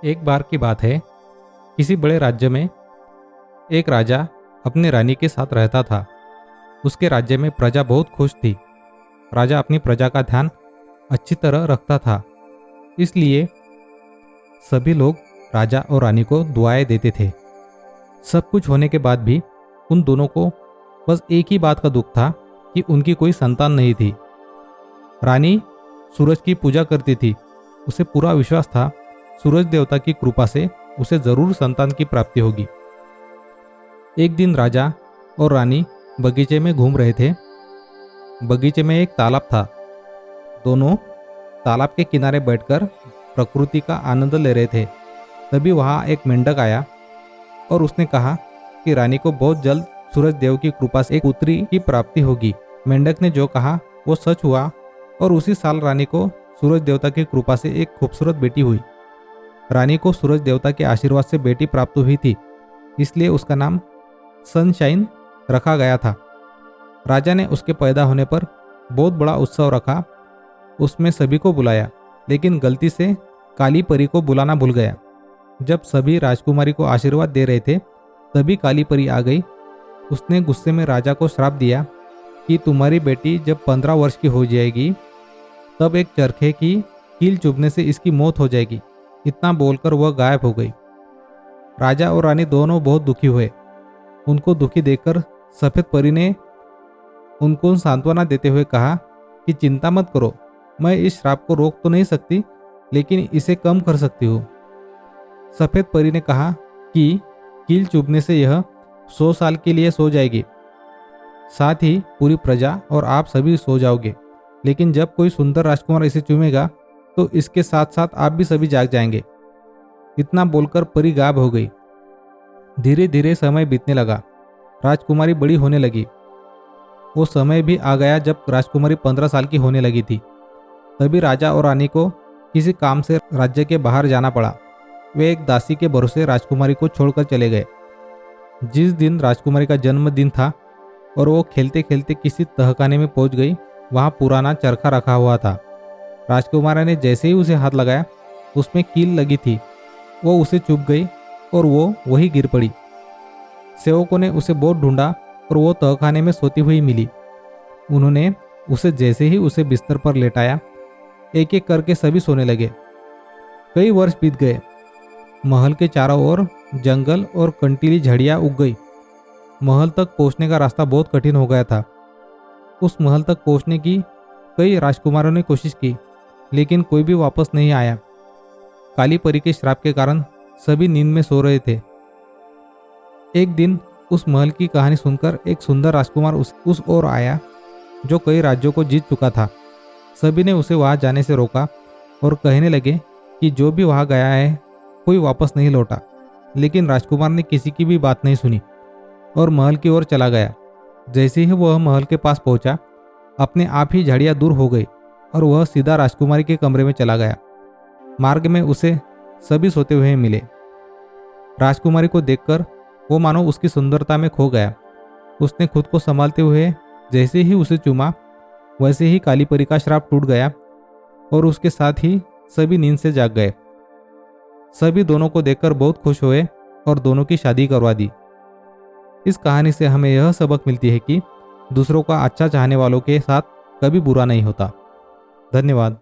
एक बार की बात है, किसी बड़े राज्य में एक राजा अपनी रानी के साथ रहता था। उसके राज्य में प्रजा बहुत खुश थी। राजा अपनी प्रजा का ध्यान अच्छी तरह रखता था, इसलिए सभी लोग राजा और रानी को दुआएं देते थे। सब कुछ होने के बाद भी उन दोनों को बस एक ही बात का दुख था कि उनकी कोई संतान नहीं थी। रानी सूरज की पूजा करती थी। उसे पूरा विश्वास था सूरज देवता की कृपा से उसे जरूर संतान की प्राप्ति होगी। एक दिन राजा और रानी बगीचे में घूम रहे थे। बगीचे में एक तालाब था। दोनों तालाब के किनारे बैठकर प्रकृति का आनंद ले रहे थे। तभी वहां एक मेंढक आया और उसने कहा कि रानी को बहुत जल्द सूरज देव की कृपा से एक पुत्री की प्राप्ति होगी। मेंढक ने जो कहा वो सच हुआ और उसी साल रानी को सूरज देवता की कृपा से एक खूबसूरत बेटी हुई। रानी को सूरज देवता के आशीर्वाद से बेटी प्राप्त हुई थी, इसलिए उसका नाम सनशाइन रखा गया था। राजा ने उसके पैदा होने पर बहुत बड़ा उत्सव रखा। उसमें सभी को बुलाया, लेकिन गलती से काली परी को बुलाना भूल गया। जब सभी राजकुमारी को आशीर्वाद दे रहे थे, तभी काली परी आ गई। उसने गुस्से में राजा को श्राप दिया कि तुम्हारी बेटी जब 15 वर्ष की हो जाएगी, तब एक चरखे की कील चुभने से इसकी मौत हो जाएगी। इतना बोलकर वह गायब हो गई। राजा और रानी दोनों बहुत दुखी हुए। उनको दुखी देखकर सफेद परी ने उनको सांत्वना देते हुए कहा कि चिंता मत करो, मैं इस श्राप को रोक तो नहीं सकती, लेकिन इसे कम कर सकती हूँ। सफेद परी ने कहा कि कील चुभने से यह 100 साल के लिए सो जाएगी, साथ ही पूरी प्रजा और आप सभी सो जाओगे। लेकिन जब कोई सुंदर राजकुमार इसे चूमेगा तो इसके साथ साथ आप भी सभी जाग जाएंगे। इतना बोलकर परी गायब हो गई। धीरे धीरे समय बीतने लगा। राजकुमारी बड़ी होने लगी। वो समय भी आ गया जब राजकुमारी 15 साल की होने लगी थी। तभी राजा और रानी को किसी काम से राज्य के बाहर जाना पड़ा। वे एक दासी के भरोसे राजकुमारी को छोड़कर चले गए। जिस दिन राजकुमारी का जन्मदिन था और वो खेलते खेलते किसी तहखाने में पहुंच गई, वहां पुराना चरखा रखा हुआ था। राजकुमारी ने जैसे ही उसे हाथ लगाया, उसमें कील लगी थी। वो उसे चुभ गई और वो वहीं गिर पड़ी। सेवकों ने उसे बहुत ढूंढा और वो तहखाने में सोती हुई मिली। उन्होंने उसे जैसे ही उसे बिस्तर पर लेटाया, एक एक करके सभी सोने लगे। कई वर्ष बीत गए। महल के चारों ओर जंगल और कंटीली झड़ियां उग गई। महल तक पहुंचने का रास्ता बहुत कठिन हो गया था। उस महल तक पहुंचने की कई राजकुमारों ने कोशिश की, लेकिन कोई भी वापस नहीं आया। काली परी के श्राप के कारण सभी नींद में सो रहे थे। एक दिन उस महल की कहानी सुनकर एक सुंदर राजकुमार उस ओर आया, जो कई राज्यों को जीत चुका था। सभी ने उसे वहां जाने से रोका और कहने लगे कि जो भी वहां गया है कोई वापस नहीं लौटा। लेकिन राजकुमार ने किसी की भी बात नहीं सुनी और महल की ओर चला गया। जैसे ही वह महल के पास पहुंचा, अपने आप ही झाड़ियां दूर हो गई और वह सीधा राजकुमारी के कमरे में चला गया। मार्ग में उसे सभी सोते हुए मिले। राजकुमारी को देखकर वो मानो उसकी सुंदरता में खो गया। उसने खुद को संभालते हुए जैसे ही उसे चूमा, वैसे ही काली परी का श्राप टूट गया और उसके साथ ही सभी नींद से जाग गए। सभी दोनों को देखकर बहुत खुश हुए और दोनों की शादी करवा दी। इस कहानी से हमें यह सबक मिलती है कि दूसरों का अच्छा चाहने वालों के साथ कभी बुरा नहीं होता। धन्यवाद।